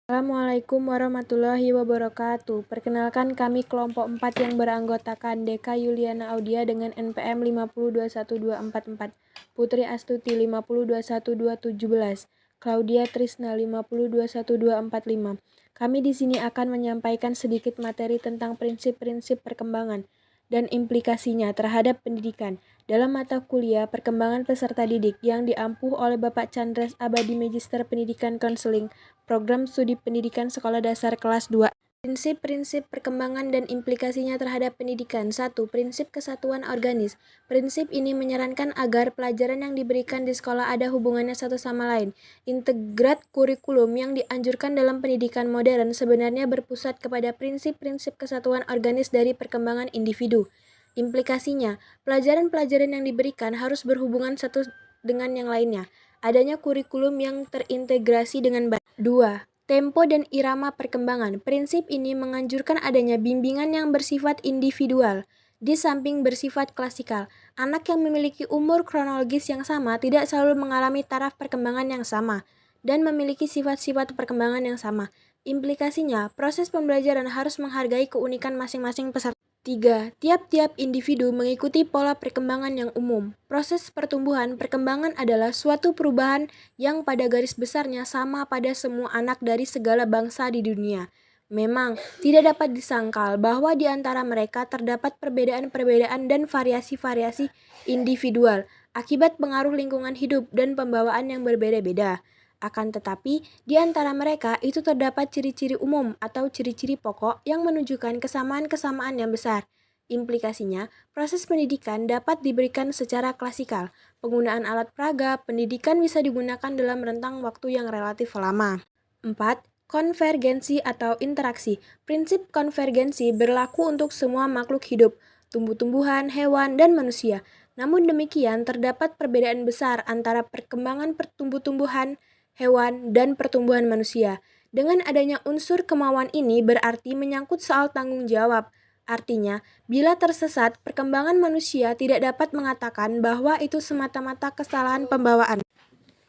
Assalamualaikum warahmatullahi wabarakatuh. Perkenalkan kami kelompok 4 yang beranggotakan Deka Yuliana Audia dengan NPM 5021244, Putri Astuti 5021217, Claudia Trisna 5021245. Kami di sini akan menyampaikan sedikit materi tentang prinsip-prinsip perkembangan dan implikasinya terhadap pendidikan dalam mata kuliah perkembangan peserta didik yang diampuh oleh Bapak Chandras Abadi Magister Pendidikan Konseling Program Studi Pendidikan Sekolah Dasar Kelas 2. Prinsip-prinsip perkembangan dan implikasinya terhadap pendidikan. 1. Prinsip kesatuan organis. Prinsip ini menyarankan agar pelajaran yang diberikan di sekolah ada hubungannya satu sama lain. Integrat kurikulum yang dianjurkan dalam pendidikan modern sebenarnya berpusat kepada prinsip-prinsip kesatuan organis dari perkembangan individu. Implikasinya, pelajaran-pelajaran yang diberikan harus berhubungan satu dengan yang lainnya. Adanya kurikulum yang terintegrasi dengan baik. 2. Tempo dan irama perkembangan. Prinsip ini menganjurkan adanya bimbingan yang bersifat individual, di samping bersifat klasikal. Anak yang memiliki umur kronologis yang sama tidak selalu mengalami taraf perkembangan yang sama, dan memiliki sifat-sifat perkembangan yang sama. Implikasinya, proses pembelajaran harus menghargai keunikan masing-masing peserta. 3. Tiap-tiap individu mengikuti pola perkembangan yang umum. Proses pertumbuhan perkembangan adalah suatu perubahan yang pada garis besarnya sama pada semua anak dari segala bangsa di dunia. Memang, tidak dapat disangkal bahwa di antara mereka terdapat perbedaan-perbedaan dan variasi-variasi individual akibat pengaruh lingkungan hidup dan pembawaan yang berbeda-beda. Akan tetapi, di antara mereka itu terdapat ciri-ciri umum atau ciri-ciri pokok yang menunjukkan kesamaan-kesamaan yang besar. Implikasinya, proses pendidikan dapat diberikan secara klasikal. Penggunaan alat peraga, pendidikan bisa digunakan dalam rentang waktu yang relatif lama. 4. Konvergensi atau interaksi. Prinsip konvergensi berlaku untuk semua makhluk hidup, tumbuh-tumbuhan, hewan, dan manusia. Namun demikian, terdapat perbedaan besar antara perkembangan tumbuh-tumbuhan, hewan, dan pertumbuhan manusia. Dengan adanya unsur kemauan ini berarti menyangkut soal tanggung jawab. Artinya, bila tersesat, perkembangan manusia tidak dapat mengatakan bahwa itu semata-mata kesalahan pembawaan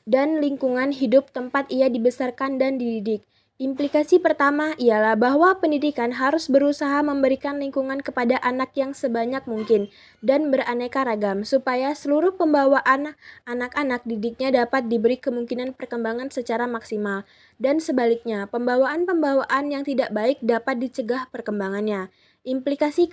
dan lingkungan hidup tempat ia dibesarkan dan dididik. Implikasi pertama ialah bahwa pendidikan harus berusaha memberikan lingkungan kepada anak yang sebanyak mungkin dan beraneka ragam supaya seluruh pembawaan anak-anak didiknya dapat diberi kemungkinan perkembangan secara maksimal, dan sebaliknya pembawaan-pembawaan yang tidak baik dapat dicegah perkembangannya. Implikasi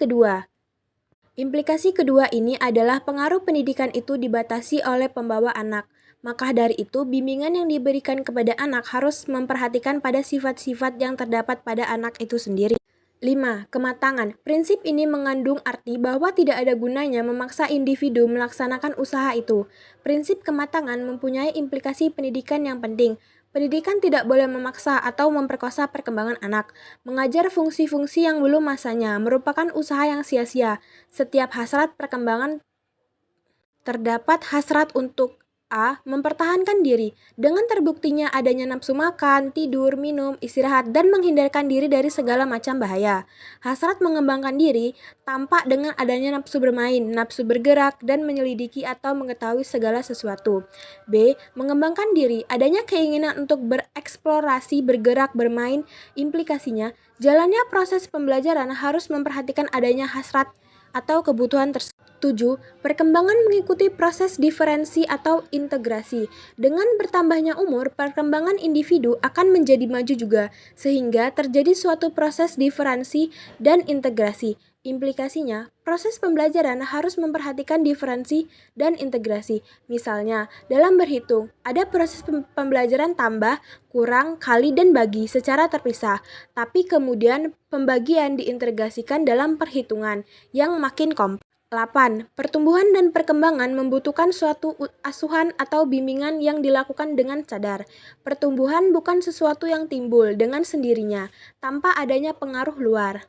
kedua ini adalah pengaruh pendidikan itu dibatasi oleh pembawa anak. Maka dari itu, bimbingan yang diberikan kepada anak harus memperhatikan pada sifat-sifat yang terdapat pada anak itu sendiri. 5. Kematangan. Prinsip ini mengandung arti bahwa tidak ada gunanya memaksa individu melaksanakan usaha itu. Prinsip kematangan mempunyai implikasi pendidikan yang penting. Pendidikan tidak boleh memaksa atau memperkosa perkembangan anak. Mengajar fungsi-fungsi yang belum masanya merupakan usaha yang sia-sia. Setiap hasrat perkembangan terdapat hasrat untuk mempertahankan diri, dengan terbuktinya adanya nafsu makan, tidur, minum, istirahat, dan menghindarkan diri dari segala macam bahaya. Hasrat mengembangkan diri tampak dengan adanya nafsu bermain, nafsu bergerak, dan menyelidiki atau mengetahui segala sesuatu. B. Mengembangkan diri, adanya keinginan untuk bereksplorasi, bergerak, bermain. Implikasinya, jalannya proses pembelajaran harus memperhatikan adanya hasrat atau kebutuhan tersebut. 7. Perkembangan mengikuti proses diferensi atau integrasi. Dengan bertambahnya umur, perkembangan individu akan menjadi maju juga, sehingga terjadi suatu proses diferensi dan integrasi. Implikasinya, proses pembelajaran harus memperhatikan diferensi dan integrasi. Misalnya, dalam berhitung, ada proses pembelajaran tambah, kurang, kali, dan bagi secara terpisah, tapi kemudian pembagian diintegrasikan dalam perhitungan yang makin kompleks. 8. Pertumbuhan dan perkembangan membutuhkan suatu asuhan atau bimbingan yang dilakukan dengan sadar. Pertumbuhan bukan sesuatu yang timbul dengan sendirinya, tanpa adanya pengaruh luar.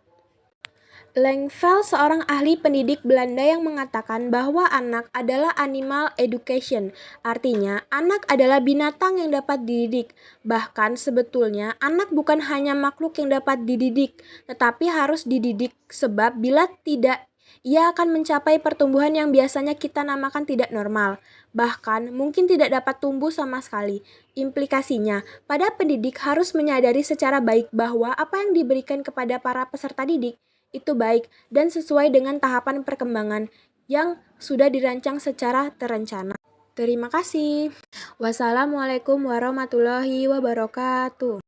Langeveld, seorang ahli pendidik Belanda yang mengatakan bahwa anak adalah animal education, artinya anak adalah binatang yang dapat dididik. Bahkan sebetulnya anak bukan hanya makhluk yang dapat dididik, tetapi harus dididik sebab bila tidak Ia akan mencapai pertumbuhan yang biasanya kita namakan tidak normal, bahkan mungkin tidak dapat tumbuh sama sekali. Implikasinya, pada pendidik harus menyadari secara baik bahwa apa yang diberikan kepada para peserta didik itu baik dan sesuai dengan tahapan perkembangan yang sudah dirancang secara terencana. Terima kasih. Wassalamualaikum warahmatullahi wabarakatuh.